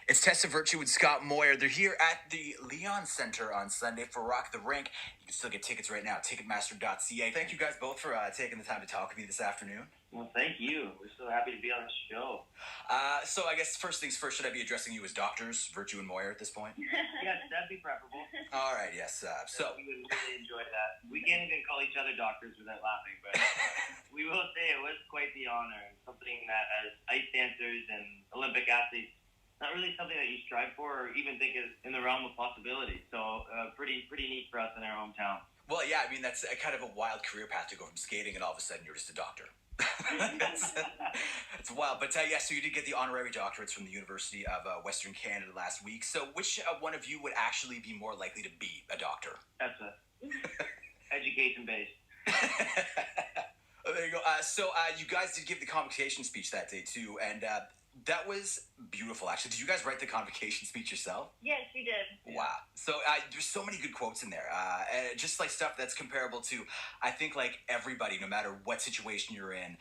It's Tessa Virtue and Scott Moir. They're here at the Leon Center on Sunday for Rock the Rink. You can still get tickets right now, ticketmaster.ca. Thank you guys both for taking the time to talk with me this afternoon. Well, thank you. We're so happy to be on the show. So I guess first things first, should I be addressing you as doctors, Virtue and Moir, at this point? Yes, that'd be preferable. All right, yes. So we would really enjoy that. We can't even call each other doctors without laughing, but we will say it was quite the honor and something that as ice dancers and Olympic athletes, not really something that you strive for or even think is in the realm of possibility. So pretty neat for us in our hometown. Well, yeah, I mean, that's kind of a wild career path to go from skating and all of a sudden you're just a doctor. It's wild. But yeah, so you did get the honorary doctorates from the University of Western Canada last week. So which one of you would actually be more likely to be a doctor? That's education-based. Oh, there you go. So you guys did give the convocation speech that day, too, and that was beautiful, actually. Did you guys write the convocation speech yourself? Yes, we did. Wow. So there's so many good quotes in there. Just like stuff that's comparable to, I think, like everybody, no matter what situation you're in,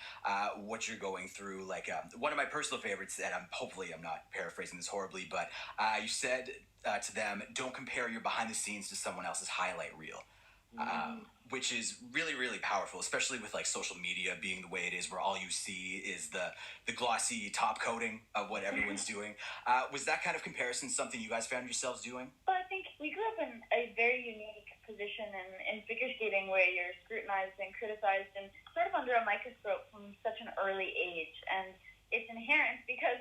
what you're going through. Like one of my personal favorites, and hopefully I'm not paraphrasing this horribly, but you said to them, don't compare your behind the scenes to someone else's highlight reel. Which is really, really powerful, especially with like social media being the way it is, where all you see is the glossy top coating of what everyone's doing. Was that kind of comparison something you guys found yourselves doing? Well, I think we grew up in a very unique position in figure skating where you're scrutinized and criticized and sort of under a microscope from such an early age. And it's inherent because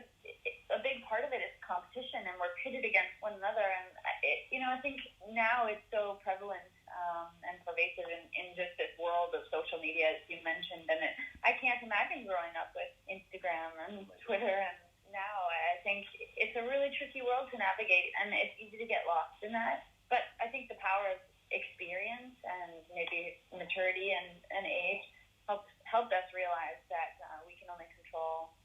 a big part of it is competition and we're pitted against one another. And, I think now it's so prevalent and pervasive in just this world of social media, as you mentioned. And I can't imagine growing up with Instagram and Twitter. And now I think it's a really tricky world to navigate, and it's easy to get lost in that. But I think the power of experience and maybe maturity and age helped us realize that we can only control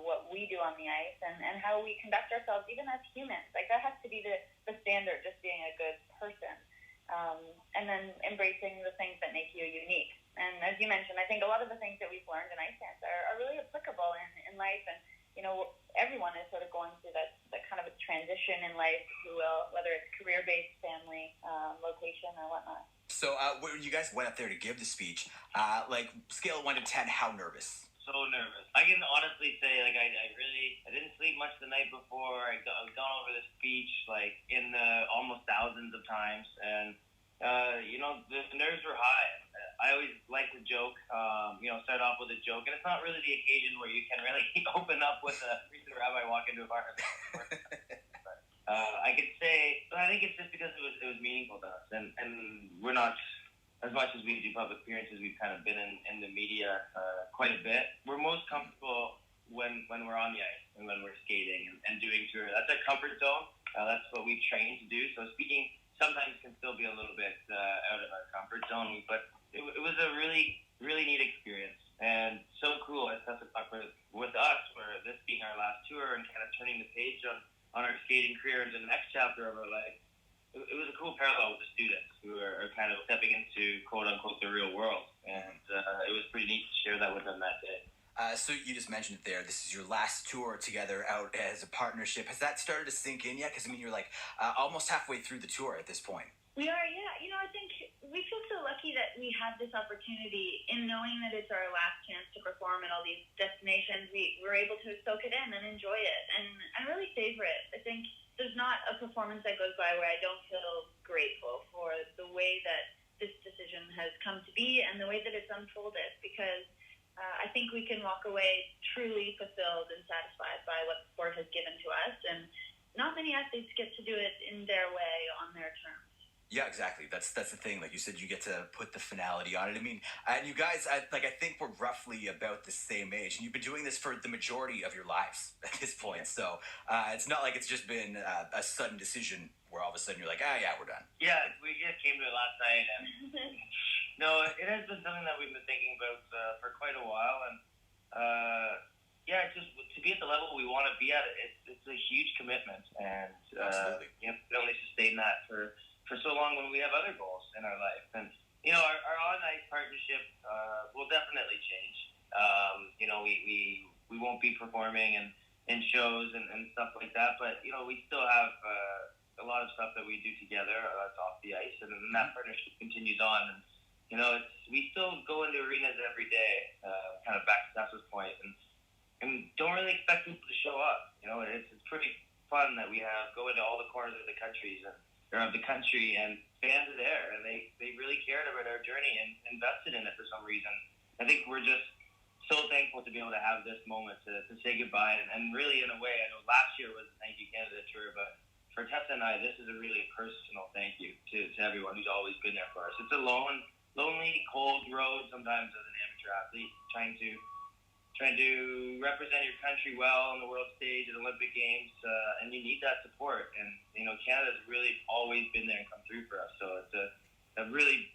what we do on the ice and how we conduct ourselves, even as humans. Like, that has to be the standard, just being a good person. And then embracing the things that make you unique. And as you mentioned, I think a lot of the things that we've learned in ice dance are really applicable in life. And, everyone is sort of going through that kind of a transition in life, if you will, whether it's career-based, family, location, or whatnot. So when you guys went up there to give the speech, scale of 1 to 10, how nervous? So nervous. I can honestly say, I didn't sleep much the night before. I've gone over the speech, in the almost thousands of times. And, the nerves were high. I always like to joke, start off with a joke. And it's not really the occasion where you can really open up with a recent rabbi walk into a bar. I could say, I think it's just because it was meaningful to us. And we're not, as much as we do public appearances, we've kind of been in the media quite a bit. We're most comfortable when we're on the ice and when we're skating and doing tour. That's our comfort zone. That's what we've trained to do. So speaking sometimes can still be a little bit out of our comfort zone. But it was a really, really neat experience. And so cool, as Tessa talked with us, for this being our last tour and kind of turning the page on our skating career into the next chapter of our life. It was a cool parallel with the students who are kind of stepping into, quote-unquote, the real world. And it was pretty neat to share that with them that day. So you just mentioned it there. This is your last tour together out as a partnership. Has that started to sink in yet? Because, you're almost halfway through the tour at this point. We are, yeah. I think we feel so lucky that we have this opportunity in knowing that it's our last chance to perform at all these destinations. We're able to soak it in and enjoy it. And I really savor it. I think there's not a performance that goes by where I don't feel grateful for the way that this decision has come to be and the way that it's unfolded, because I think we can walk away truly fulfilled and satisfied by what the sport has given to us, and not many athletes get to do it in their way on their terms. Yeah, exactly. That's the thing. Like you said, you get to put the finality on it. And you guys, I think we're roughly about the same age, and you've been doing this for the majority of your lives at this point. So it's not like it's just been a sudden decision where all of a sudden you're like, yeah, we're done. Yeah, we just came to it last night, and no, it has been something that we've been thinking about for quite a while, and just to be at the level we want to be at, it's a huge commitment, and you can only sustain that for so long when we have other goals in our life. And, our on-ice partnership will definitely change. We won't be performing and in shows and stuff like that. But we still have a lot of stuff that we do together that's off the ice, and then that partnership continues on. And we still go into arenas every day, kind of back to Tessa's point, and don't really expect people to show up. It's pretty fun that we go into all the corners of the country, and fans are there, and they really cared about our journey and invested in it for some reason. I think we're just so thankful to be able to have this moment to say goodbye, and really, in a way, I know last year was the Thank You Canada tour, but for Tessa and I, this is a really personal thank you to everyone who's always been there for us. It's a lonely, cold road sometimes as an amateur athlete, trying to represent your country well on the world stage at Olympic Games, and you need that support. And Canada's really always been there and come through for us. So it's a really,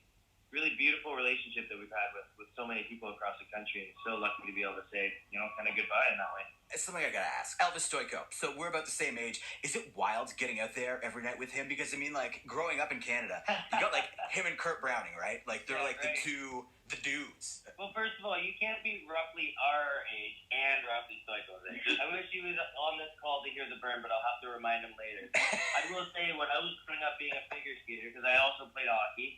really beautiful relationship that we've had with so many people across the country, and so lucky to be able to say kind of goodbye in that way. It's something I gotta ask. Elvis Stoico. So we're about the same age. Is it wild getting out there every night with him? Because growing up in Canada, you got him and Kurt Browning, right? They're the dudes. Well, first of all, you can't be roughly our age and roughly Stoico's age. I wish he was on this call to hear the burn, but I'll have to remind him later. I will say, when I was growing up being a figure skater, because I also played hockey,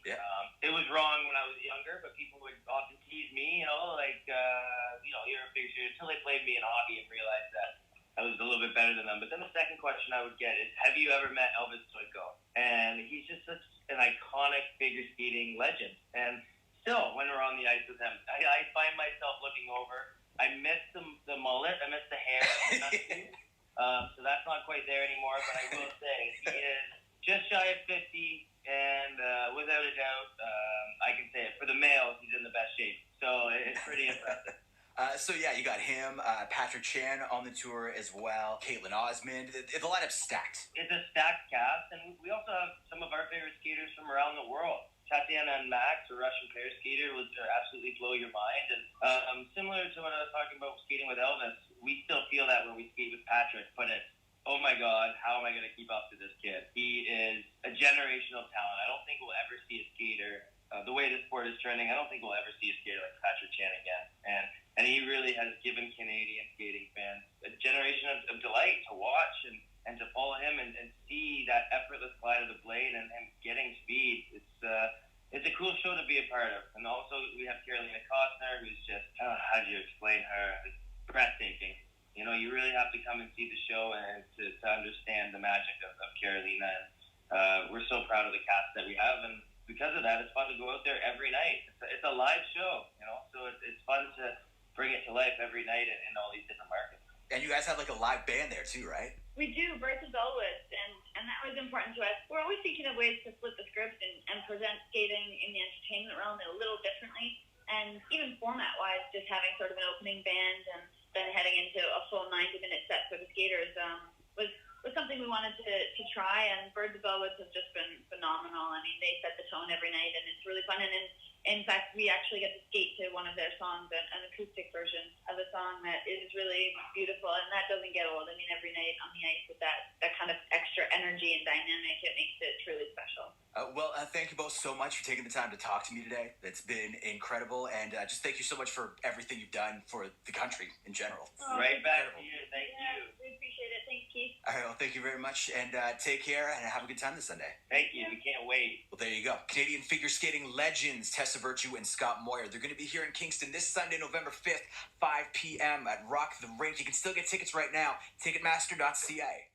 it was wrong when I was younger, but people would often tease me, you're a figure skater, until they played me in hockey and realized that I was a little bit better than them. But then the second question I would get is, have you ever met Elvis Stoico? And he's just such an iconic figure skating legend. And still, when we're on the ice with him, I find myself looking over. I miss the mullet. I miss the hair. So that's not quite there anymore. But I will say he is just shy of 50, and without a doubt, I can say it. For the males, he's in the best shape. So it's pretty impressive. You got him, Patrick Chan on the tour as well, Caitlin Osmond. The lineup's stacked. It's a stacked cast, and we also have some of our favorite skaters from around the world. Tatiana and Max, a Russian pair skater, will absolutely blow your mind. And similar to what I was talking about skating with Elvis, we still feel that when we skate with Patrick, but it's, oh my God, how am I going to keep up to this kid? He is a generational talent. I don't think we'll ever see a skater, the way the sport is trending, I don't think we'll ever see a skater like Patrick Chan again. And he really has given Canadian skating fans a generation of delight to watch and to follow him and see that effortless glide of the blade and getting speed. It's a cool show to be a part of. And also we have Carolina Costner, who's just, how do you explain her? It's breathtaking. You really have to come and see the show and to understand the magic of Carolina. And we're so proud of the cast that we have. And because of that, it's fun to go out there every night. It's a live show, so it's fun to bring it to life every night in all these different markets. And you guys have a live band there too, right? We do, Birds of Bellwoods, and that was important to us. We're always thinking of ways to flip the script and present skating in the entertainment realm a little differently. And even format-wise, just having sort of an opening band and then heading into a full 90-minute set for the skaters was something we wanted to try. And Birds of Bellwoods has just been phenomenal. I mean, they set the tone every night, and it's really fun. And in fact, we actually get to skate to one of their songs, an acoustic version of a song that is really beautiful, and that doesn't get old. I mean, every night on the ice with that kind of extra energy and dynamic, it makes it truly special. Thank you both so much for taking the time to talk to me today. It's been incredible, and just thank you so much for everything you've done for the country in general. Right back to you. Thank you. We appreciate it. Thanks, Keith. All right, well, thank you very much, and take care, and have a good time this Sunday. Thank you. We can't wait. Well, there you go. Canadian figure skating legends Tessa Virtue and Scott Moir. They're going to be here in Kingston this Sunday, November 5th, 5 p.m. at Rock the Rink. You can still get tickets right now. Ticketmaster.ca.